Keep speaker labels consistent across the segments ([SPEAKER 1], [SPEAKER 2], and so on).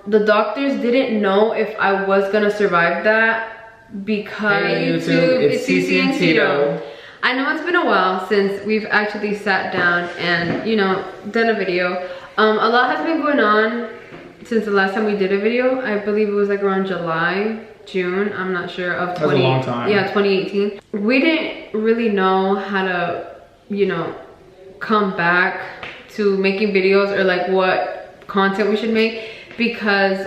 [SPEAKER 1] the doctors didn't know if I was gonna survive that because
[SPEAKER 2] hey, YouTube, it's Cece and Tito.
[SPEAKER 1] I know it's been a while since we've actually sat down and, you know, done a video. A lot has been going on since the last time we did a video. I believe it was like around July, June, I'm not sure, of 20,
[SPEAKER 2] that's a long time.
[SPEAKER 1] Yeah, 2018. We didn't really know how to, you know, come back to making videos or like what content we should make, because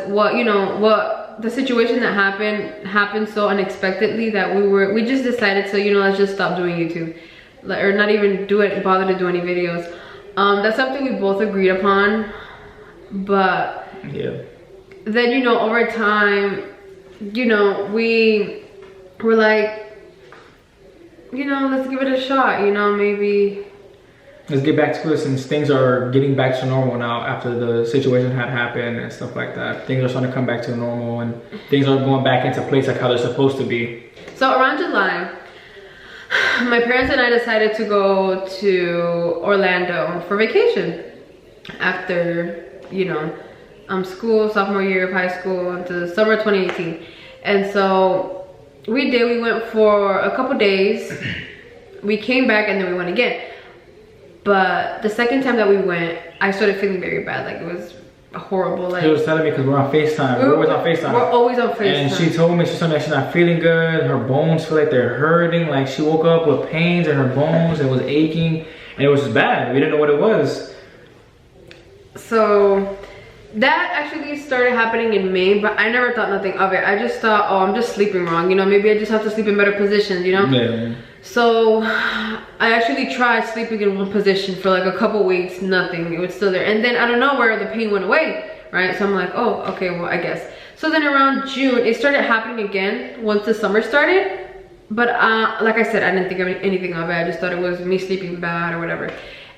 [SPEAKER 1] the situation that happened so unexpectedly that we just decided to, you know, let's just stop doing YouTube, or not even bother to do any videos. That's something we both agreed upon, but
[SPEAKER 2] yeah, then,
[SPEAKER 1] you know, over time, you know, we were like, you know, let's give it a shot, you know, maybe
[SPEAKER 2] let's get back to it, since things are getting back to normal now after the situation had happened and stuff like that. Things are starting to come back to normal and things are going back into place like how they're supposed to be.
[SPEAKER 1] So around July, my parents and I decided to go to Orlando for vacation after, you know, school, sophomore year of high school, into summer 2018. And so we went for a couple days. We came back and then we went again. But the second time that we went, I started feeling very bad. Like, it was horrible. Like,
[SPEAKER 2] she was telling me, because we're on FaceTime. We're always on FaceTime.
[SPEAKER 1] We're always on FaceTime.
[SPEAKER 2] And she told me, she's not feeling good. Her bones feel like they're hurting. Like, she woke up with pains in her bones. It was aching. And it was bad. We didn't know what it was.
[SPEAKER 1] So that actually started happening in May, but I never thought nothing of it. I just thought, oh, I'm just sleeping wrong. You know, maybe I just have to sleep in better positions, you know?
[SPEAKER 2] Yeah.
[SPEAKER 1] So I actually tried sleeping in one position for like a couple weeks, nothing, it was still there. And then I don't know where the pain went away, right? So I'm like, oh, okay, well, I guess. So then around June, it started happening again once the summer started. But like I said, I didn't think of anything of it. I just thought it was me sleeping bad or whatever.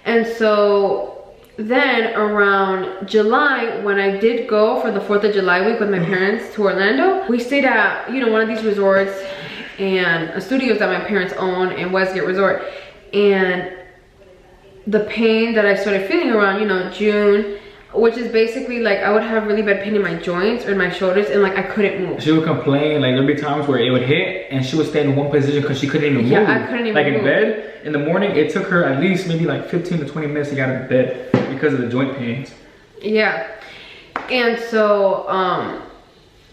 [SPEAKER 1] And so then around July, when I did go for the 4th of July week with my parents to Orlando, we stayed at, you know, one of these resorts and studios that my parents own in Westgate Resort. And the pain that I started feeling around, you know, June, which is basically like I would have really bad pain in my joints or in my shoulders, and like I couldn't move.
[SPEAKER 2] She would complain, like there'd be times where it would hit and she would stay in one position because she couldn't even move.
[SPEAKER 1] Yeah, I couldn't even move.
[SPEAKER 2] Like in bed, in the morning, it took her at least maybe like 15 to 20 minutes to get out of bed because of the joint pains.
[SPEAKER 1] Yeah. And so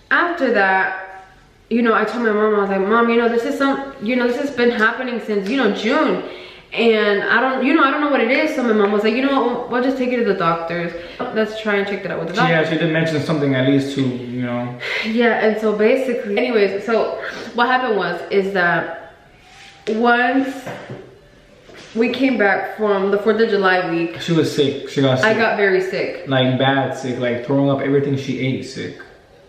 [SPEAKER 1] after that, you know, I told my mom, I was like, Mom, you know, this has been happening since, you know, June. And I don't know what it is. So my mom was like, you know what, we'll just take it to the doctors. Let's try and check that out with the doctor.
[SPEAKER 2] Yeah, she did mention something at least to, you know.
[SPEAKER 1] Yeah, and so basically, anyways, so what happened is that once we came back from the 4th of July week,
[SPEAKER 2] she was sick. She got sick.
[SPEAKER 1] I got very sick.
[SPEAKER 2] Like bad sick, like throwing up everything she ate sick.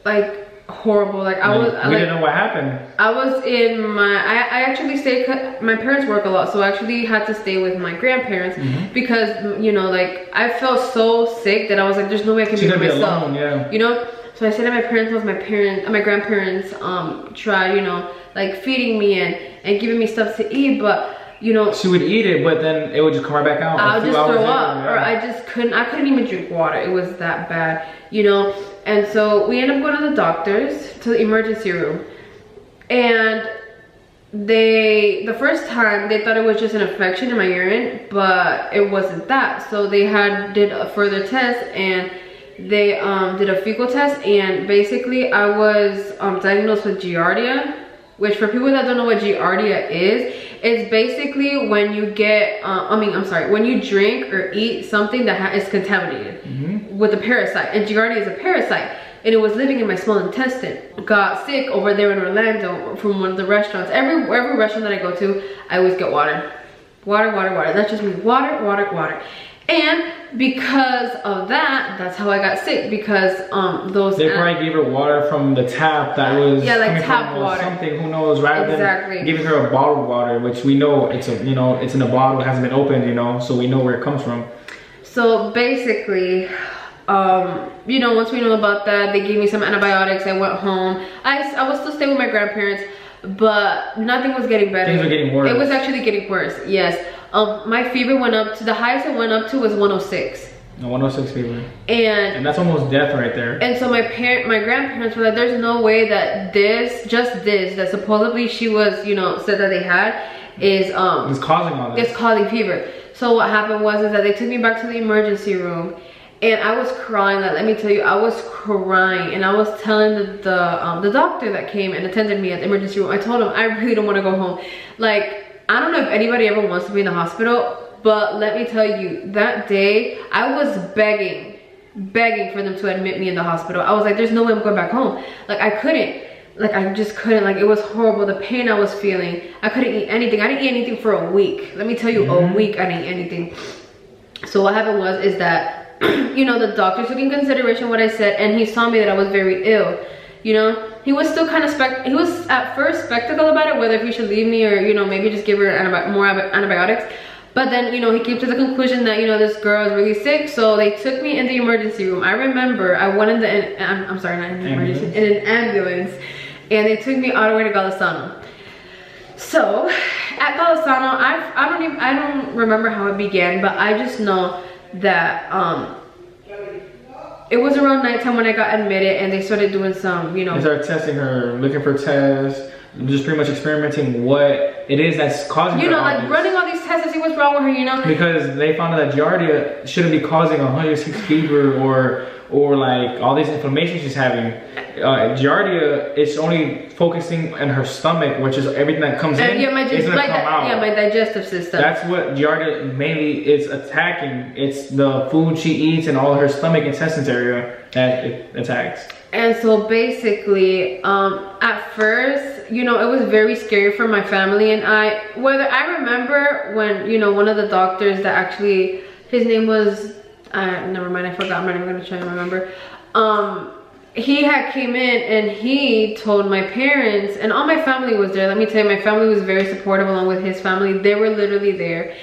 [SPEAKER 1] Like horrible. Like
[SPEAKER 2] we didn't know what happened.
[SPEAKER 1] I was in I actually stayed, my parents work a lot, so I actually had to stay with my grandparents because, you know, like I felt so sick that I was like, there's no way I can be myself.
[SPEAKER 2] Alone, yeah.
[SPEAKER 1] You know, so I stayed at my parents' house. My grandparents try, you know, like feeding me and giving me stuff to eat, but you know,
[SPEAKER 2] she would eat it, but then it would just come right back out.
[SPEAKER 1] I'll just throw up, or I couldn't even drink water. It was that bad, you know. And so we ended up going to the doctors, to the emergency room, and the first time they thought it was just an infection in my urine, but it wasn't that. So they did a further test, and they did a fecal test, and basically I was diagnosed with Giardia, which for people that don't know what Giardia is, it's basically when you get, when you drink or eat something that is contaminated with a parasite. And Giardia is a parasite, and it was living in my small intestine. Got sick over there in Orlando from one of the restaurants. Every restaurant that I go to, I always get water. Water, water, water. That's just me. Water, water, water. And because of that, that's how I got sick, because they
[SPEAKER 2] probably gave her water from the tap that was
[SPEAKER 1] like tap water,
[SPEAKER 2] something, who knows, rather than giving her a bottled water, which we know it's in a bottle, it hasn't been opened, you know, so we know where it comes from. So
[SPEAKER 1] basically, you know, once we know about that, they gave me some antibiotics. I went home. I was still staying with my grandparents, but nothing was getting better.
[SPEAKER 2] Things were getting worse.
[SPEAKER 1] It was actually getting worse, yes. My fever went up to, the highest it went up to was 106.
[SPEAKER 2] No, 106 fever.
[SPEAKER 1] And
[SPEAKER 2] that's almost death right there.
[SPEAKER 1] And so my grandparents were like, there's no way that this that supposedly she was, you know, said that they had is
[SPEAKER 2] it's causing all this.
[SPEAKER 1] It's causing fever. So what happened was is that they took me back to the emergency room, and I was crying. Like, let me tell you, I was crying, and I was telling the doctor that came and attended me at the emergency room. I told him I really don't want to go home. Like, I don't know if anybody ever wants to be in the hospital, but let me tell you, that day I was begging for them to admit me in the hospital. I was like, there's no way I'm going back home. Like, I couldn't. Like, I just couldn't. Like, it was horrible. The pain I was feeling. I couldn't eat anything. I didn't eat anything for a week. Let me tell you, a week I didn't eat anything. So what happened is that, you know, the doctor took in consideration what I said, and he saw me that I was very ill. You know, he was still kind of he was at first skeptical about it, whether if he should leave me or, you know, maybe just give her more antibiotics. But then, you know, he came to the conclusion that, you know, this girl is really sick. So they took me in the emergency room. I remember I went in I'm sorry, not in the emergency, in an ambulance. And they took me all the way to Golisano. So at Golisano, I don't remember how it began, but I just know that it was around nighttime when I got admitted, and they started doing some, you know.
[SPEAKER 2] They started testing her, looking for tests, just pretty much experimenting what it is that's causing her.
[SPEAKER 1] You know, like running all these tests to see what's wrong with her, you know.
[SPEAKER 2] Because they found out that Giardia shouldn't be causing 106 fever or like all these inflammation she's having. Giardia is only focusing on her stomach, which is everything that comes in.
[SPEAKER 1] Yeah, my digestive system.
[SPEAKER 2] That's what Giardia mainly is attacking. It's the food she eats and all her stomach intestines area that it attacks.
[SPEAKER 1] And so basically, at first, you know, it was very scary for my family and I. Remember when, you know, one of the doctors that actually, his name was, never mind, I forgot. I'm not even gonna try to remember. He had came in and he told my parents, and all my family was there. Let me tell you, my family was very supportive along with his family. They were literally there,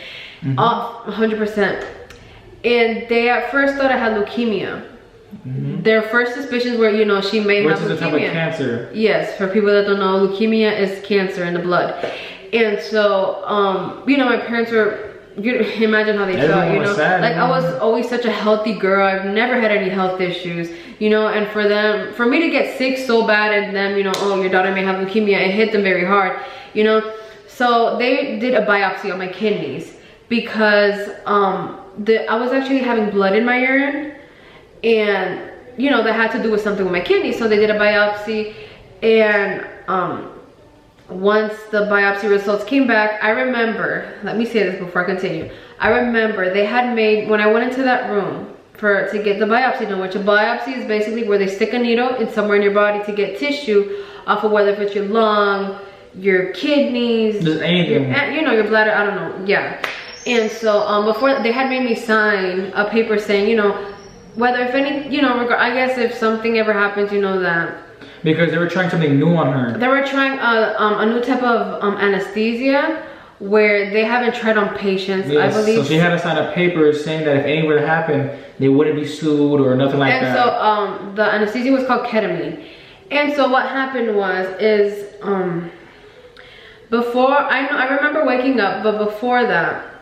[SPEAKER 1] 100%. And they at first thought I had leukemia. Their first suspicions were, you know, she may have leukemia. Which is a type of cancer. Yes, for people that don't know, leukemia is cancer in the blood. And so, you know, my parents were, you imagine how they felt, you know. Sad, like, I was always such a healthy girl. I've never had any health issues, you know. And for me to get sick so bad, and then, you know, oh, your daughter may have leukemia, it hit them very hard, you know. So they did a biopsy on my kidneys because I was actually having blood in my urine, and, you know, that had to do with something with my kidneys. So they did a biopsy, and once the biopsy results came back, I remember, let me say this before I continue. I remember they had made, when I went into that room to get the biopsy done, which a biopsy is basically where they stick a needle in somewhere in your body to get tissue off of whether if it's your lung, your kidneys,
[SPEAKER 2] just anything.
[SPEAKER 1] You know, your bladder, I don't know, yeah. And so before, they had made me sign a paper saying, you know, whether if any, you know, I guess if something ever happens, you know, that.
[SPEAKER 2] Because they were trying something new on her.
[SPEAKER 1] They were trying a new type of anesthesia where they haven't tried on patients, yes, I believe.
[SPEAKER 2] So she had to sign a paper saying that if anything were to happen, they wouldn't be sued or nothing like that.
[SPEAKER 1] And so the anesthesia was called ketamine. And so what happened is before, I remember waking up, but before that,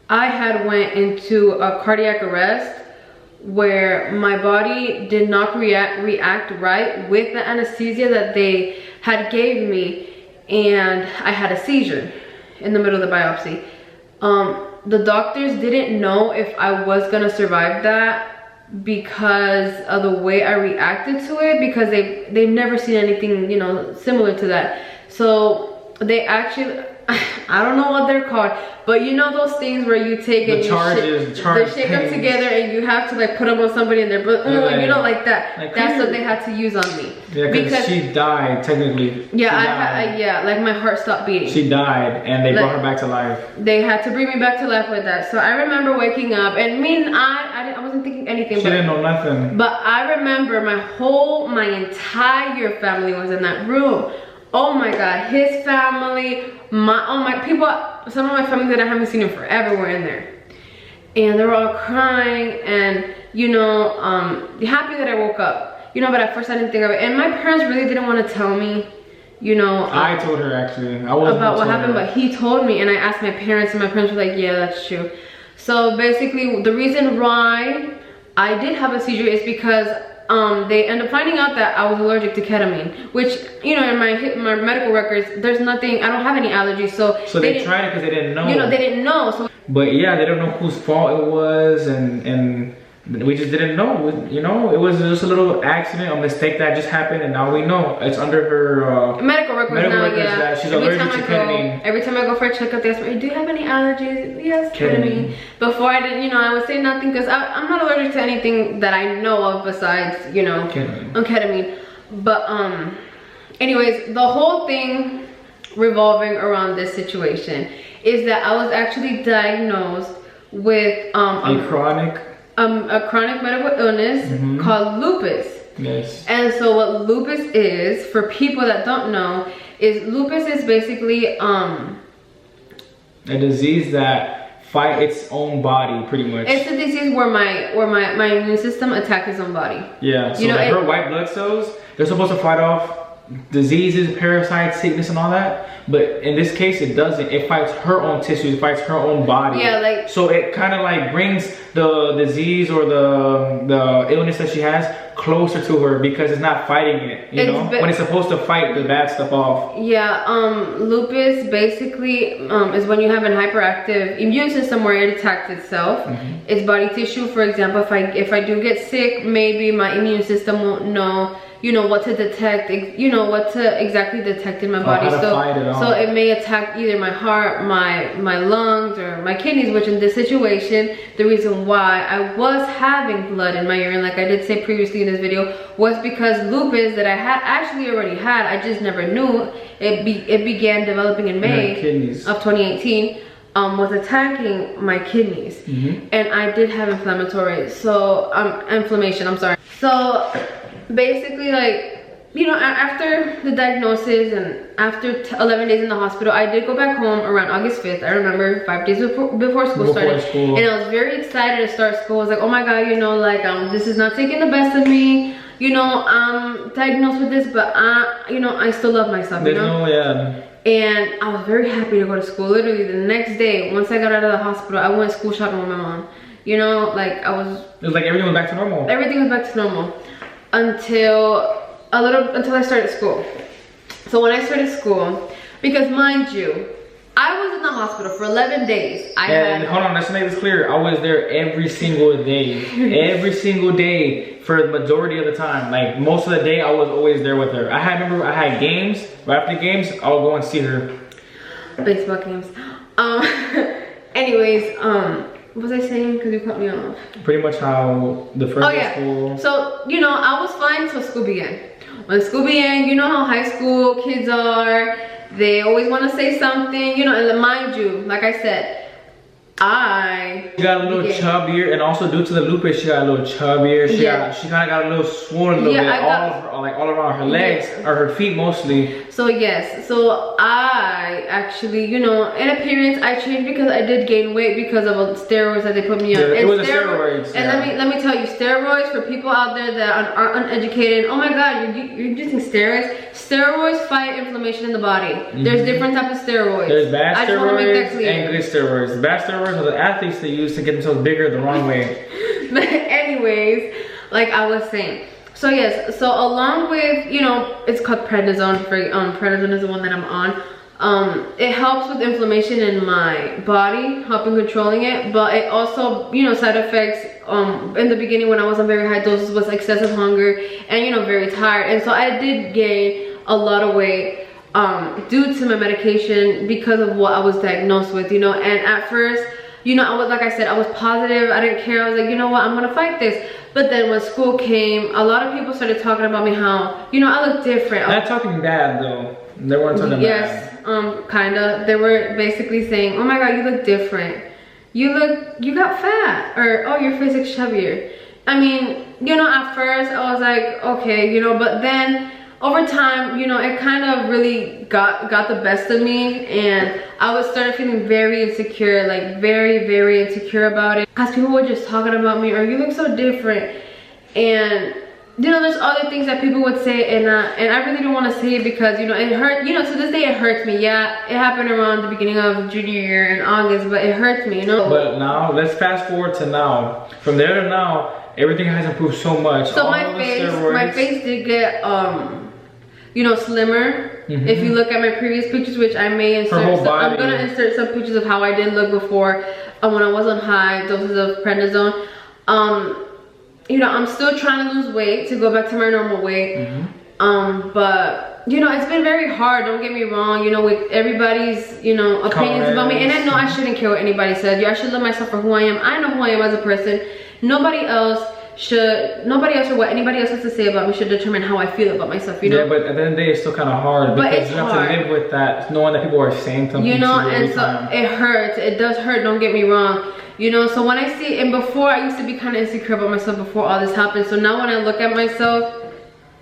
[SPEAKER 1] I had went into a cardiac arrest where my body did not react right with the anesthesia that they had gave me, and I had a seizure in the middle of the biopsy. The doctors didn't know if I was gonna survive that because of the way I reacted to it, because they've never seen anything, you know, similar to that. So they actually, I don't know what they're called, but you know those things where you take and they shake them together and you have to like put them on somebody in their blood, you know, like that. Like, that's what they had to use on me.
[SPEAKER 2] Yeah, because she died technically.
[SPEAKER 1] Yeah, yeah, like my heart stopped beating.
[SPEAKER 2] She died, and they brought her back to life.
[SPEAKER 1] They had to bring me back to life with that. So I remember waking up, and I wasn't thinking anything.
[SPEAKER 2] She didn't know nothing.
[SPEAKER 1] But I remember my entire family was in that room. Oh my God, his family, my people, some of my family that I haven't seen in forever were in there. And they were all crying and, you know, happy that I woke up. You know, but at first I didn't think of it. And my parents really didn't want to tell me, you know.
[SPEAKER 2] I told her actually. I wasn't
[SPEAKER 1] about what happened, but he told me, and I asked my parents, and my parents were like, yeah, that's true. So basically, the reason why I did have a seizure is because they end up finding out that I was allergic to ketamine, which, you know, in my medical records, there's nothing, I don't have any allergies. So
[SPEAKER 2] they tried it because they didn't know.
[SPEAKER 1] You know, they didn't know. So,
[SPEAKER 2] but yeah, they don't know whose fault it was, and we just didn't know. You know, it was just a little accident, a mistake that just happened, and now we know it's under her
[SPEAKER 1] medical records now. Yeah,
[SPEAKER 2] that she's allergic to ketamine.
[SPEAKER 1] Every time I go for a checkup, they ask me, "Do you have any allergies?" Yes, ketamine. Before I didn't, you know, I would say nothing because I'm not allergic to anything that I know of besides, you know, ketamine. But anyways, the whole thing revolving around this situation is that I was actually diagnosed with
[SPEAKER 2] a
[SPEAKER 1] chronic medical illness called lupus.
[SPEAKER 2] Yes.
[SPEAKER 1] And so what lupus is, for people that don't know, is lupus is basically a
[SPEAKER 2] disease that fight its own body, pretty much.
[SPEAKER 1] It's a disease where my immune system attacks its own body.
[SPEAKER 2] Yeah. So like her white blood cells, they're supposed to fight off diseases, parasites, sickness, and all that. But in this case, it doesn't. It fights her own tissues. It fights her own body.
[SPEAKER 1] Yeah, like,
[SPEAKER 2] so it kind of like brings the disease or the illness that she has closer to her because it's not fighting it. You know, when it's supposed to fight the bad stuff off.
[SPEAKER 1] Yeah. Lupus basically is when you have an hyperactive immune system where it attacks itself. It's body tissue. For example, if I do get sick, maybe my immune system won't know, you know, what to detect, you know, what to exactly detect in my body. So it may attack either my heart, my lungs, or my kidneys, which in this situation, the reason why I was having blood in my urine, like I did say previously in this video, was because lupus that I had actually already had, I just never knew. It began developing in May of 2018. Was attacking my kidneys, and I did have inflammation, I'm sorry. So basically, like, you know, after the diagnosis and after 11 days in the hospital, I did go back home around August 5th. I remember 5 days before school started. And I was very excited to start school. I was like, oh my God, you know, like, this is not taking the best of me. You know, I'm diagnosed with this, but you know, I still love myself, you know? And I was very happy to go to school. Literally the next day, once I got out of the hospital, I went school shopping with my mom. You know, like it was like everything was back to normal. Everything was back to normal until I started school. So when I started school, because mind you, I was in the hospital for 11 days. Hold on, let's make this clear. I was there every single day. Every single day for the majority of the time. Like most of the day, I was always there with her. I remember I had games. Right after the games, I'll go and see her. Baseball games. Anyways, what was I saying? Because you cut me off. Pretty much how the first day of school. So, you know, I was fine till school began. When school began, you know how high school kids are. They always want to say something, you know, and mind you, like I said, she got a little chubbier, and also due to the lupus, she got a little chubbier. She kind of got a little swollen a little bit, all around her legs, or her feet mostly. So yes, so I actually, you know, in appearance, I changed because I did gain weight because of steroids that they put me on. Yeah, it was steroids. And let me tell you, steroids, for people out there that are uneducated, oh my God, you're using steroids. Steroids fight inflammation in the body. There's different types of steroids. There's bad steroids and good steroids. The bad steroids are the athletes they use to get themselves bigger the wrong way. But anyways, like I was saying, so yes, so along with, you know, it's called prednisone. Prednisone is the one that I'm on. It helps with inflammation in my body, helping controlling it, but it also, you know, side effects in the beginning when I was on very high doses was excessive hunger and, you know, very tired. And so I did gain a lot of weight due to my medication because of what I was diagnosed with, you know. And at first, you know, I was, like I said, I was positive. I didn't care. I was like, you know what, I'm gonna fight this. But then when school came, a lot of people started talking about me how, you know, I look different. Not talking bad though. They weren't talking bad. Yes, kinda. They were basically saying, oh my God, you look different. You got fat, or oh, your face is chubbier. I mean, you know, at first I was like, okay, you know, but then over time, you know, it kind of really got the best of me, and I started feeling very insecure, like very, very insecure about it, because people were just talking about me, or you look so different. And you know, there's other things that people would say, and I really don't want to say it because, you know, it hurt, you know, to this day it hurts me. Yeah, it happened around the beginning of junior year in August, but it hurts me, you know.
[SPEAKER 2] But now, let's fast forward to now. From there to now, everything has improved so much.
[SPEAKER 1] So my face did get, you know, slimmer. If you look at my previous pictures, which I may insert, I'm gonna insert some pictures of how I did look before, when I was on high doses of prednisone. You know, I'm still trying to lose weight to go back to my normal weight. But you know, it's been very hard, don't get me wrong, you know, with everybody's, you know, opinions about me. And I know I shouldn't care what anybody says. I should love myself for who I am. I know who I am as a person. Nobody else or what anybody else has to say about me should determine how I feel about myself, you know?
[SPEAKER 2] Yeah, but at the end of the day, it's still kind of hard because you have to live with that, knowing that people are saying something,
[SPEAKER 1] you know, and so it hurts. It does hurt, don't get me wrong. You know, so when I see, and before I used to be kind of insecure about myself before all this happened. So now when I look at myself,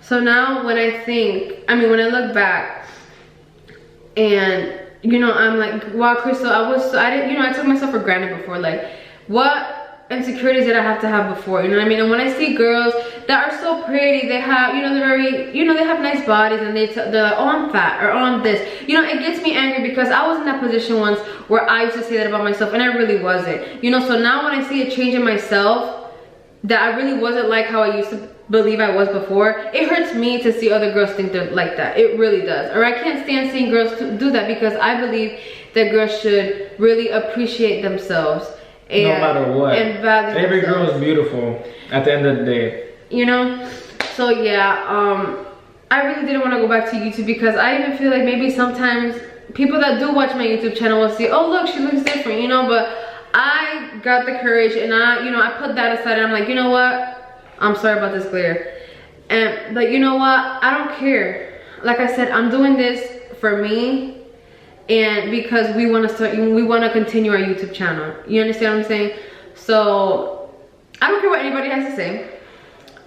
[SPEAKER 1] when I look back and, you know, I'm like, wow, Crystal, I took myself for granted before. Like, what insecurities that I have to have before, you know what I mean? And when I see girls that are so pretty, they have, you know, they're very, you know, they have nice bodies, and they're like, oh, I'm fat, or oh, I'm this, you know, it gets me angry because I was in that position once where I used to say that about myself, and I really wasn't, you know. So now when I see a change in myself that I really wasn't like how I used to believe I was before, it hurts me to see other girls think they're like that. It really does. Or I can't stand seeing girls do that, because I believe that girls should really appreciate themselves. And,
[SPEAKER 2] no matter what,
[SPEAKER 1] and value
[SPEAKER 2] every
[SPEAKER 1] themselves.
[SPEAKER 2] girl is beautiful at the end of the day,
[SPEAKER 1] you know. So yeah, I really didn't want to go back to YouTube because I even feel like maybe sometimes people that do watch my YouTube channel will say, oh look, she looks different, you know. But I got the courage, and I put that aside, and I'm like, you know what, I'm sorry about this glare, but you know what, I don't care. Like I said, I'm doing this for me, and because we want to continue our YouTube channel. You understand what I'm saying? So I don't care what anybody has to say,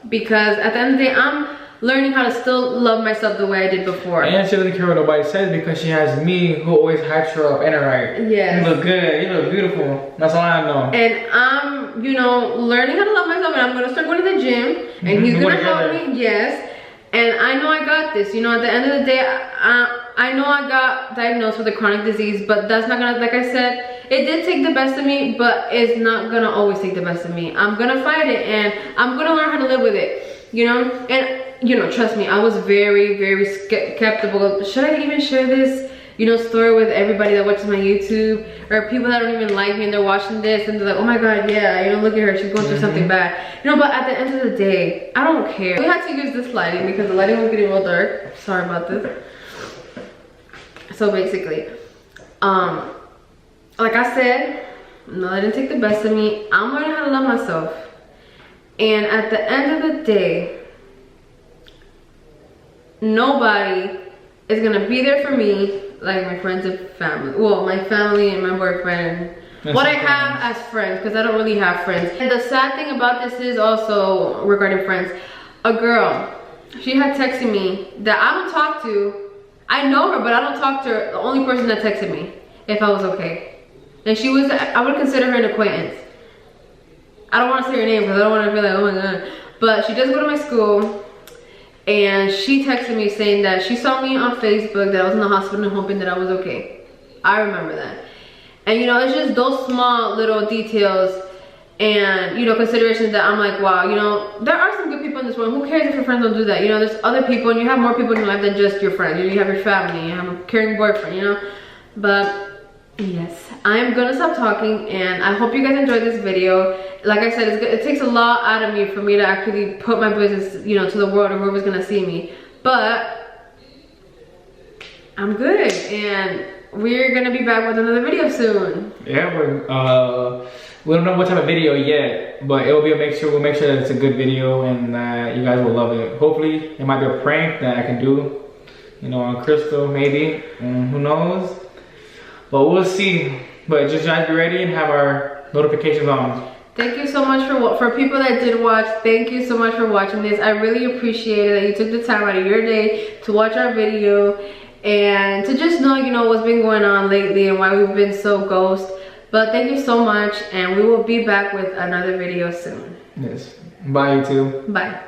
[SPEAKER 1] because at the end of the day, I'm learning how to still love myself the way I did before.
[SPEAKER 2] And she doesn't care what nobody says because she has me, who always hypes her up. Ain't it right?
[SPEAKER 1] Yes.
[SPEAKER 2] You look good, you look beautiful. That's all I know.
[SPEAKER 1] And I'm, you know, learning how to love myself, and I'm gonna start going to the gym, and he's gonna help me. Yes. And I know I got this, you know. At the end of the day, I know I got diagnosed with a chronic disease, but that's not gonna, like I said, it did take the best of me, but it's not gonna always take the best of me. I'm gonna fight it, and I'm gonna learn how to live with it, you know. And you know, trust me, I was very, very skeptical. Should I even share this, you know, story with everybody that watches my YouTube, or people that don't even like me and they're watching this and they're like, oh my god, yeah, you know, look at her, she's going through something bad, you know. But at the end of the day, I don't care. We had to use this lighting because the lighting was getting real dark. Sorry about this. So basically, like I said, no, I didn't take the best of me. I'm learning how to love myself, and at the end of the day, nobody is gonna be there for me like my friends and family. Well, my family and my boyfriend. What I have as friends, because I don't really have friends. And the sad thing about this is also regarding friends. A girl, she had texted me that I don't talk to. I know her, but I don't talk to her. The only person that texted me if I was okay. And she was, I would consider her an acquaintance. I don't want to say her name because I don't want to feel like, oh my god. But she does go to my school. And she texted me saying that she saw me on Facebook, that I was in the hospital, and hoping that I was okay. I remember that. And you know, it's just those small little details and, you know, considerations that I'm like, wow, you know, there are some good people in this world. Who cares if your friends don't do that? You know, there's other people, and you have more people in your life than just your friends. You know, you have your family, you have a caring boyfriend, you know. But yes, I'm gonna stop talking, and I hope you guys enjoyed this video. Like I said, it takes a lot out of me for me to actually put my business, you know, to the world, or whoever's gonna see me. But I'm good, and we're gonna be back with another video soon.
[SPEAKER 2] Yeah, we don't know what type of video yet, but we'll make sure that it's a good video, and you guys will love it. Hopefully, it might be a prank that I can do, you know, on Crystal, maybe, who knows. But we'll see. But just guys be ready and have our notifications on.
[SPEAKER 1] Thank you so much for people that did watch. Thank you so much for watching this. I really appreciate it that you took the time out of your day to watch our video and to just know, you know, what's been going on lately and why we've been so ghost. But thank you so much, and we will be back with another video soon.
[SPEAKER 2] Yes. Bye, YouTube.
[SPEAKER 1] Bye.